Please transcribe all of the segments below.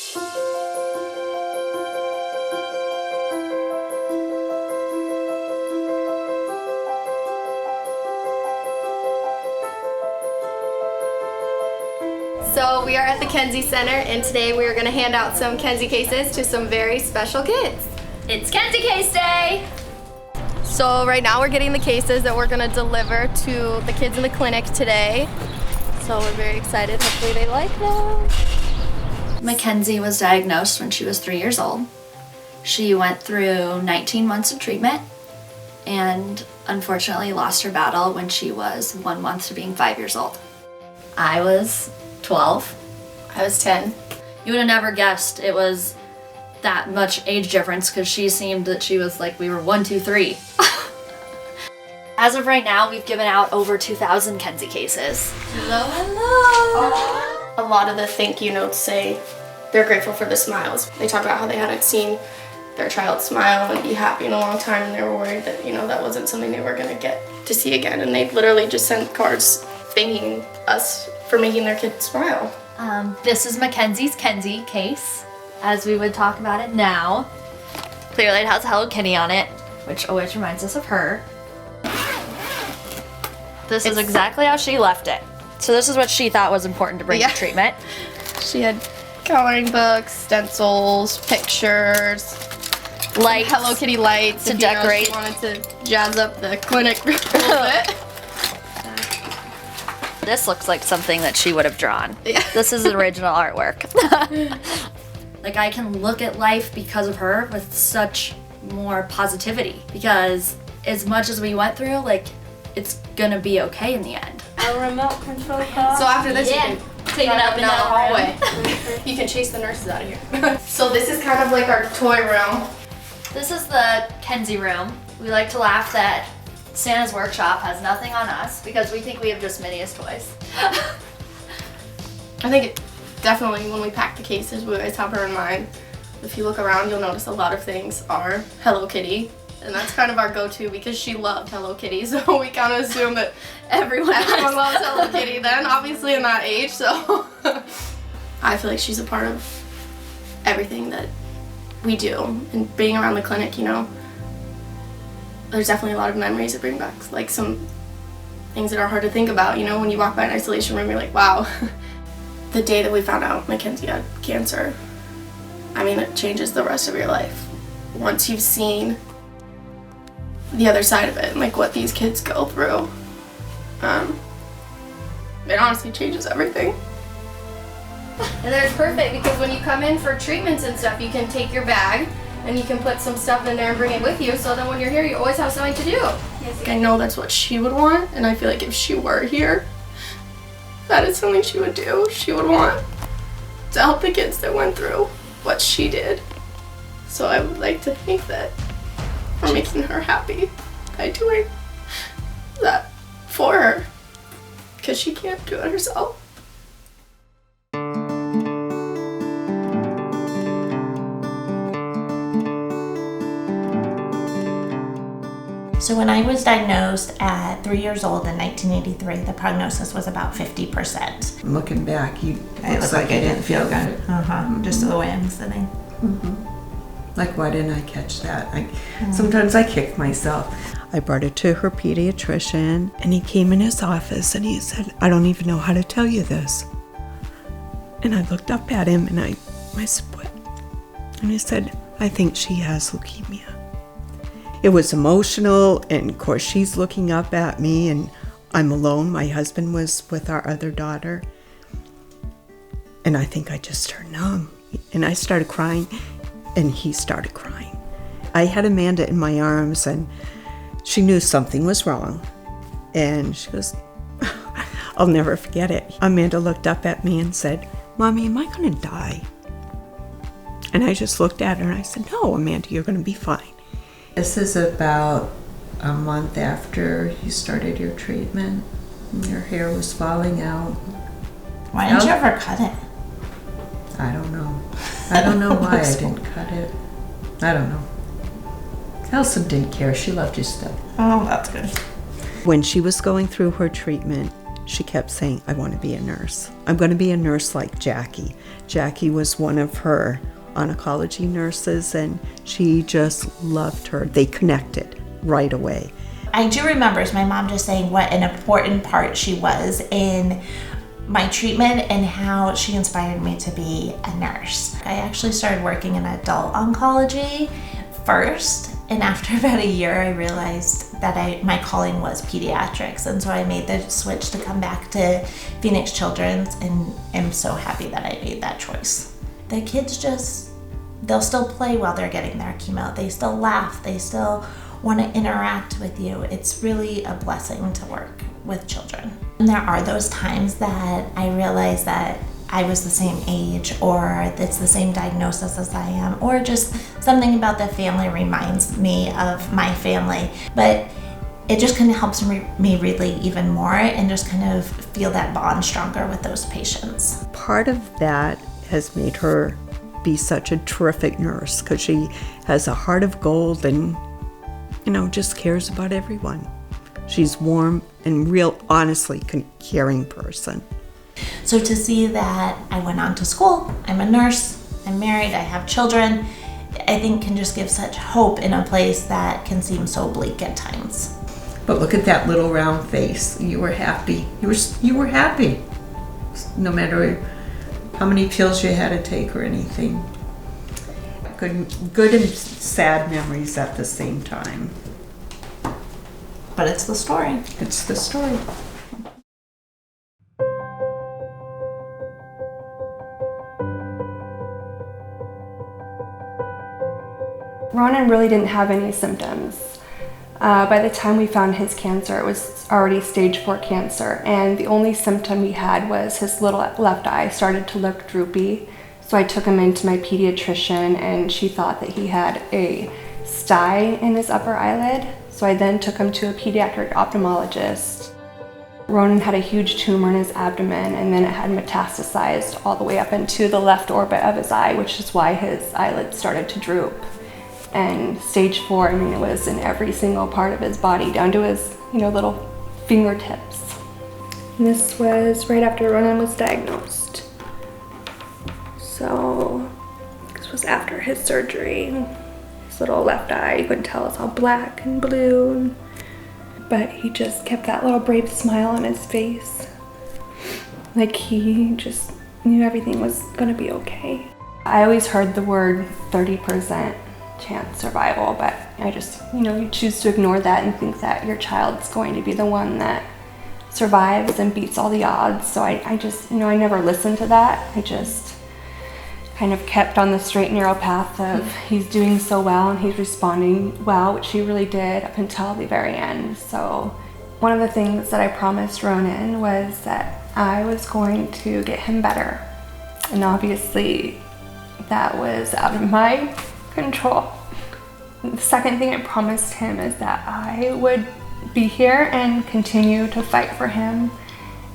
So we are at the Kenzie Center, and today we are going to hand out some Kenzie cases to some very special kids. It's Kenzie Case Day! So right now we're getting the cases that we're going to deliver to the kids in the clinic today. So we're very excited. Hopefully they like them. Mackenzie was diagnosed when she was 3 years old. She went through 19 months of treatment and unfortunately lost her battle when she was 1 month to being 5 years old. I was 12. I was 10. You would have never guessed it was that much age difference because she seemed that she was like we were 1, 2, 3. As of right now, we've given out over 2,000 Kenzie cases. Hello, hello. A lot of the thank you notes say they're grateful for the smiles. They talk about how they hadn't seen their child smile and be happy in a long time, and they were worried that, you know, that wasn't something they were going to get to see again. And they literally just sent cards thanking us for making their kid smile. This is Mackenzie's Kenzie case, as we would talk about it now. Clearly it has a Hello Kitty on it, which always reminds us of her. This is exactly how she left it. So this is what she thought was important to bring to treatment. She had coloring books, stencils, pictures, lights, Hello Kitty lights to decorate. She wanted to jazz up the clinic a little bit. This looks like something that she would have drawn. Yeah. This is original artwork. Like, I can look at life because of her with such more positivity, because as much as we went through, like, it's gonna be okay in the end. A remote control car. So after this, Yeah. you can Take it up and down the hallway. You can chase the nurses out of here. So this is kind of like our toy room. This is the Kenzie room. We like to laugh that Santa's workshop has nothing on us because we think we have just mini as toys. I think it definitely, when we pack the cases, we always have her in mind. If you look around, you'll notice a lot of things are Hello Kitty. And that's kind of our go-to because she loved Hello Kitty, so we kind of assume that everyone loves Hello Kitty then, obviously in that age, so. I feel like she's a part of everything that we do. And being around the clinic, you know, there's definitely a lot of memories that bring back, like some things that are hard to think about, you know, when you walk by an isolation room, you're like, wow. The day that we found out Mackenzie had cancer, I mean, it changes the rest of your life. Once you've seen the other side of it and like what these kids go through, it honestly changes everything. And then it's perfect because when you come in for treatments and stuff, you can take your bag and you can put some stuff in there and bring it with you, so then when you're here you always have something to do. Yes. I know that's what she would want, and I feel like if she were here, that is something she would do. She would want to help the kids that went through what she did. So I would like to think that we're making her happy by doing that for her, because she can't do it herself. So when I was diagnosed at 3 years old in 1983, the prognosis was about 50%. Looking back, It looked like I didn't feel good. Just the way I'm sitting. like, why didn't I catch that? Sometimes I kick myself. I brought it to her pediatrician, and he came in his office and he said, I don't even know how to tell you this. And I looked up at him and I said, what? And he said, I think she has leukemia. It was emotional, and of course she's looking up at me, and I'm alone. My husband was with our other daughter. And I think I just turned numb. And I started crying, and he started crying. I had Amanda in my arms, and she knew something was wrong. And she goes, I'll never forget it. Amanda looked up at me and said, Mommy, am I going to die? And I just looked at her and I said, no, Amanda, you're going to be fine. This is about a month after you started your treatment. Your hair was falling out. Why didn't you ever cut it? I don't know. I don't know why I didn't cut it. I don't know. Elsa didn't care. She loved you still. Oh, that's good. When she was going through her treatment, she kept saying, I want to be a nurse. I'm going to be a nurse like Jackie. Jackie was one of her oncology nurses, and she just loved her. They connected right away. I do remember my mom just saying what an important part she was in my treatment and how she inspired me to be a nurse. I actually started working in adult oncology first, and after about a year I realized that my calling was pediatrics, and so I made the switch to come back to Phoenix Children's, and am so happy that I made that choice. The kids they'll still play while they're getting their chemo. They still laugh. They still want to interact with you. It's really a blessing to work with children. And there are those times that I realize that I was the same age, or it's the same diagnosis as I am, or just something about the family reminds me of my family. But it just kind of helps me relate even more and just kind of feel that bond stronger with those patients. Part of that has made her be such a terrific nurse, because she has a heart of gold and, just cares about everyone. She's warm and real, honestly, caring person. So to see that I went on to school, I'm a nurse, I'm married, I have children, I think can just give such hope in a place that can seem so bleak at times. But look at that little round face. You were happy. You were happy. No matter how many pills you had to take or anything. Good and sad memories at the same time. But it's the story. It's the story. Ronan really didn't have any symptoms. By the time we found his cancer, it was already stage 4 cancer, and the only symptom he had was his little left eye started to look droopy. So I took him into my pediatrician, and she thought that he had a sty in his upper eyelid. So I then took him to a pediatric ophthalmologist. Ronan had a huge tumor in his abdomen, and then it had metastasized all the way up into the left orbit of his eye, which is why his eyelids started to droop. And stage 4, it was in every single part of his body, down to his, little fingertips. And this was right after Ronan was diagnosed. So this was after his surgery. His little left eye, you couldn't tell, it was all black and blue. But he just kept that little brave smile on his face. Like he just knew everything was gonna be okay. I always heard the word 30% chance survival, but I just, you choose to ignore that and think that your child's going to be the one that survives and beats all the odds. So I just, I never listened to that. I just kind of kept on the straight and narrow path of he's doing so well and he's responding well, which he really did up until the very end. So one of the things that I promised Ronan was that I was going to get him better. And obviously that was out of my control. The second thing I promised him is that I would be here and continue to fight for him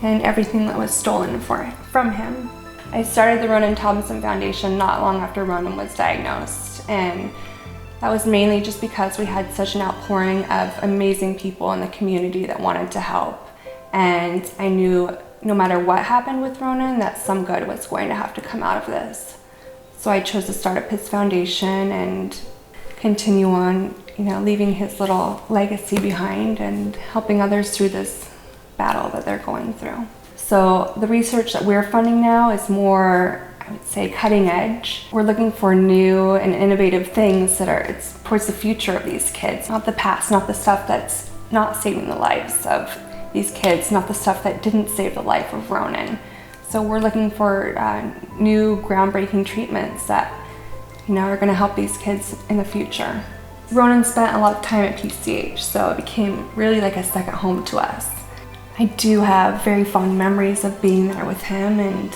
and everything that was stolen from him. I started the Ronan Thompson Foundation not long after Ronan was diagnosed, and that was mainly just because we had such an outpouring of amazing people in the community that wanted to help. And I knew no matter what happened with Ronan, that some good was going to have to come out of this. So I chose to start up his foundation and continue on, leaving his little legacy behind and helping others through this battle that they're going through. So the research that we're funding now is more, I would say, cutting edge. We're looking for new and innovative things that it's towards the future of these kids, not the past, not the stuff that's not saving the lives of these kids, not the stuff that didn't save the life of Ronan. So we're looking for new groundbreaking treatments that are going to help these kids in the future. Ronan spent a lot of time at PCH, so it became really like a second home to us. I do have very fond memories of being there with him, and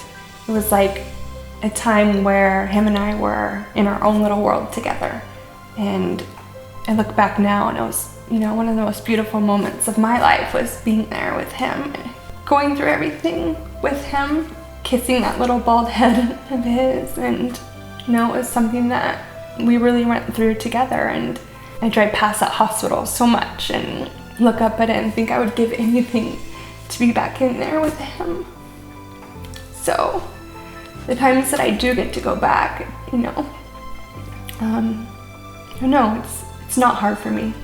it was like a time where him and I were in our own little world together. And I look back now and it was, one of the most beautiful moments of my life was being there with him, going through everything with him, kissing that little bald head of his, and it was something that we really went through together. And I drive past that hospital so much and look up at it and think I would give anything to be back in there with him. So the times that I do get to go back, I don't know, it's not hard for me.